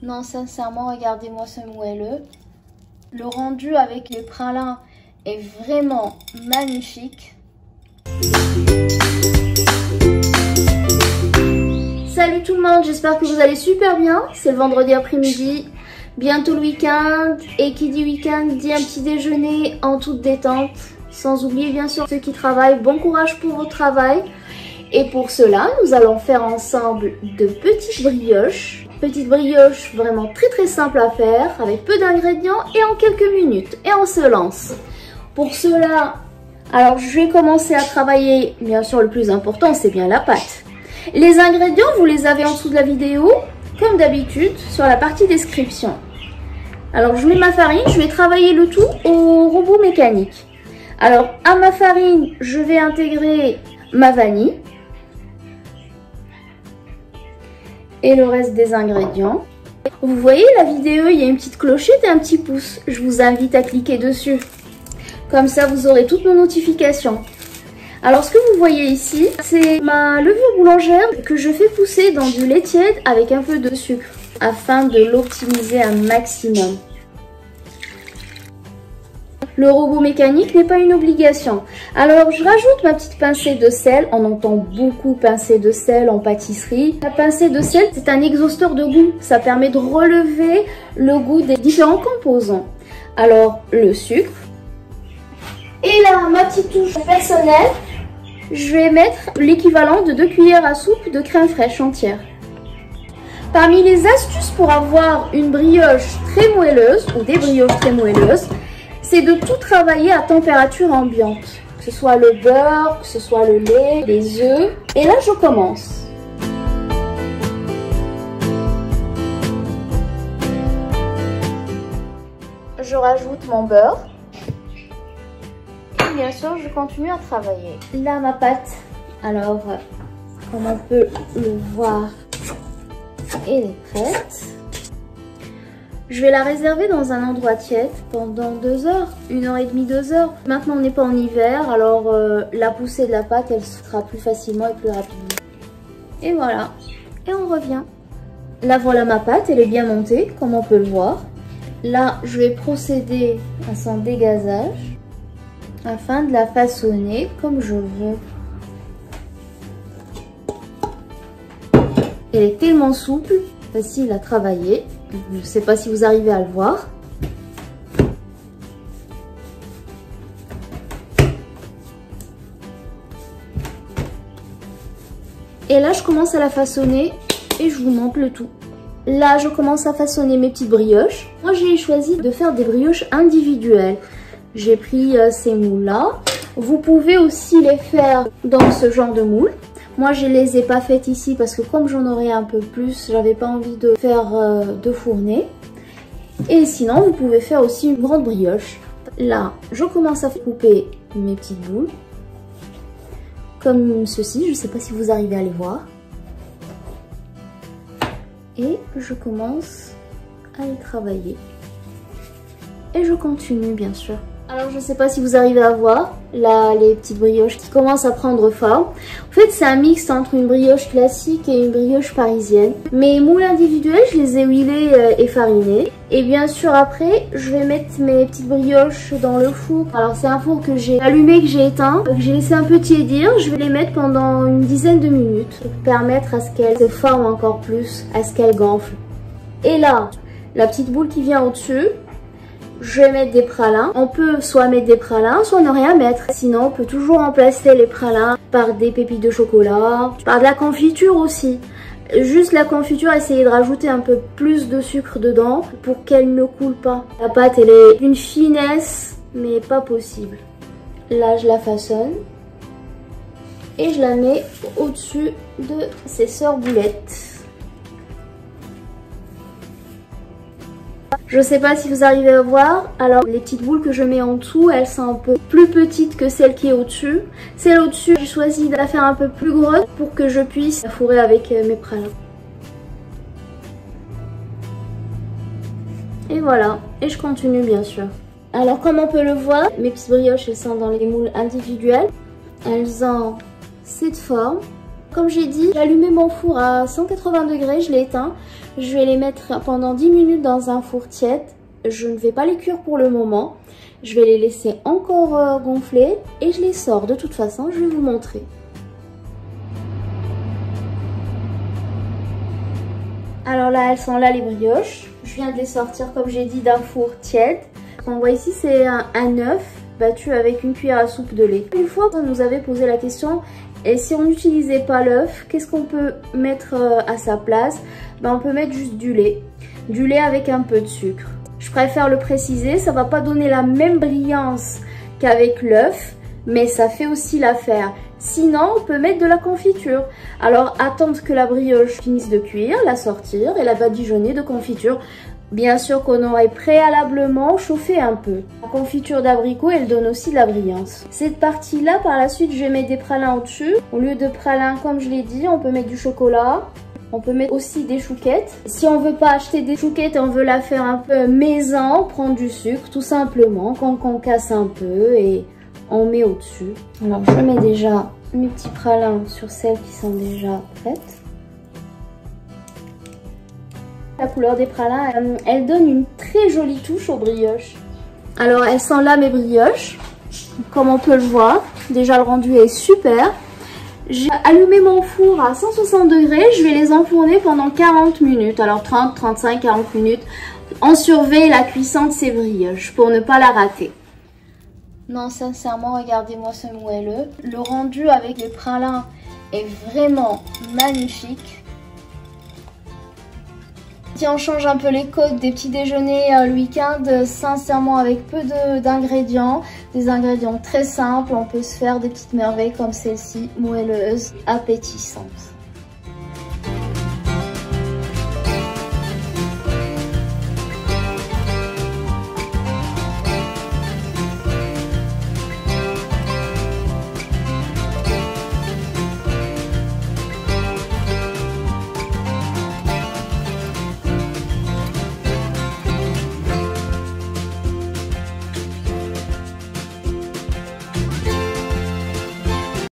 Non, sincèrement, regardez-moi ce moelleux. Le rendu avec le pralin est vraiment magnifique. Salut tout le monde, j'espère que vous allez super bien. C'est le vendredi après-midi, bientôt le week-end. Et qui dit week-end dit un petit déjeuner en toute détente. Sans oublier bien sûr ceux qui travaillent, bon courage pour votre travail. Et pour cela, nous allons faire ensemble de petites brioches. Petites brioches vraiment très simples à faire, avec peu d'ingrédients et en quelques minutes. Et on se lance. Pour cela, alors je vais commencer à travailler, bien sûr le plus important c'est bien la pâte. Les ingrédients, vous les avez en dessous de la vidéo, comme d'habitude, sur la partie description. Alors je mets ma farine, je vais travailler le tout au robot mécanique. Alors à ma farine, je vais intégrer ma vanille. Et le reste des ingrédients. Vous voyez la vidéo, il y a une petite clochette et un petit pouce. Je vous invite à cliquer dessus. Comme ça, vous aurez toutes nos notifications. Alors, ce que vous voyez ici, c'est ma levure boulangère que je fais pousser dans du lait tiède avec un peu de sucre afin de l'optimiser un maximum. Le robot mécanique n'est pas une obligation. Alors, je rajoute ma petite pincée de sel. On entend beaucoup pincée de sel en pâtisserie. La pincée de sel, c'est un exhausteur de goût. Ça permet de relever le goût des différents composants. Alors, le sucre. Et là, ma petite touche personnelle, je vais mettre l'équivalent de 2 cuillères à soupe de crème fraîche entière. Parmi les astuces pour avoir une brioche très moelleuse ou des brioches très moelleuses, c'est de tout travailler à température ambiante. Que ce soit le beurre, que ce soit le lait, les œufs. Et là, je commence. Je rajoute mon beurre. Et bien sûr, je continue à travailler. Là, ma pâte, alors, comme on peut le voir, elle est prête. Je vais la réserver dans un endroit tiède pendant 2 heures, 1h30, 2 heures. Maintenant, on n'est pas en hiver, alors la poussée de la pâte, elle se fera plus facilement et plus rapidement. Et voilà, et on revient. Là, voilà ma pâte, elle est bien montée, comme on peut le voir. Là, je vais procéder à son dégazage afin de la façonner comme je veux. Elle est tellement souple, facile à travailler. Je ne sais pas si vous arrivez à le voir. Et là, je commence à la façonner et je vous montre le tout. Là, je commence à façonner mes petites brioches. Moi, j'ai choisi de faire des brioches individuelles. J'ai pris ces moules-là. Vous pouvez aussi les faire dans ce genre de moule. Moi, je les ai pas faites ici parce que comme j'en aurais un peu plus, j'avais pas envie de faire de fourner. Et sinon, vous pouvez faire aussi une grande brioche. Là, je commence à couper mes petites boules. Comme ceci, je sais pas si vous arrivez à les voir. Et je commence à les travailler. Et je continue, bien sûr. Alors, je ne sais pas si vous arrivez à voir, là, les petites brioches qui commencent à prendre forme. En fait, c'est un mix entre une brioche classique et une brioche parisienne. Mes moules individuels, je les ai huilés et farinés. Et bien sûr, après, je vais mettre mes petites brioches dans le four. Alors, c'est un four que j'ai allumé, que j'ai éteint, que j'ai laissé un peu tiédir. Je vais les mettre pendant une dizaine de minutes pour permettre à ce qu'elles se forment encore plus, à ce qu'elles gonflent. Et là, la petite boule qui vient au-dessus, je vais mettre des pralins. On peut soit mettre des pralins, soit ne rien mettre. Sinon, on peut toujours remplacer les pralins par des pépites de chocolat, par de la confiture aussi. Juste la confiture, essayez de rajouter un peu plus de sucre dedans pour qu'elle ne coule pas. La pâte, elle est d'une finesse, mais pas possible. Là, je la façonne. Et je la mets au-dessus de ces sœurs boulettes. Je sais pas si vous arrivez à voir, alors les petites boules que je mets en dessous, elles sont un peu plus petites que celle qui est au-dessus. Celle au-dessus, j'ai choisi de la faire un peu plus grosse pour que je puisse la fourrer avec mes pralins. Et voilà, et je continue bien sûr. Alors comme on peut le voir, mes petites brioches, elles sont dans les moules individuels. Elles ont cette forme. comme j'ai dit, j'ai allumé mon four à 180 degrés, je l'ai éteint. Je vais les mettre pendant 10 minutes dans un four tiède. Je ne vais pas les cuire pour le moment. Je vais les laisser encore gonfler et je les sors. De toute façon, je vais vous montrer. Alors là, elles sont là les brioches. Je viens de les sortir, comme j'ai dit, d'un four tiède. On voit ici, c'est un œuf battu avec une cuillère à soupe de lait. Une fois qu'on nous avait posé la question, et si on n'utilisait pas l'œuf, qu'est-ce qu'on peut mettre à sa place? On peut mettre juste du lait. Du lait avec un peu de sucre. Je préfère le préciser, ça va pas donner la même brillance qu'avec l'œuf, mais ça fait aussi l'affaire. Sinon, on peut mettre de la confiture. Alors, attendre que la brioche finisse de cuire, la sortir et la badigeonner de confiture. Bien sûr qu'on aurait préalablement chauffé un peu. La confiture d'abricot, elle donne aussi de la brillance. Cette partie-là, par la suite, je vais mettre des pralins au-dessus. Au lieu de pralins, comme je l'ai dit, on peut mettre du chocolat. On peut mettre aussi des chouquettes. Si on veut pas acheter des chouquettes et on veut la faire un peu maison, prendre du sucre tout simplement, qu'on casse un peu et on met au-dessus. Alors je mets déjà mes petits pralins sur celles qui sont déjà prêtes. La couleur des pralins, elle donne une très jolie touche aux brioches. Alors elles sont là mes brioches, comme on peut le voir. Déjà le rendu est super. J'ai allumé mon four à 160 degrés, je vais les enfourner pendant 40 minutes. Alors 30, 35, 40 minutes. On surveille la cuisson de ces brioches pour ne pas la rater. Non, sincèrement, regardez-moi ce moelleux. Le rendu avec les pralins est vraiment magnifique. Si on change un peu les codes des petits déjeuners le week-end, sincèrement avec peu d'ingrédients, des ingrédients très simples, on peut se faire des petites merveilles comme celle-ci, moelleuse, appétissante.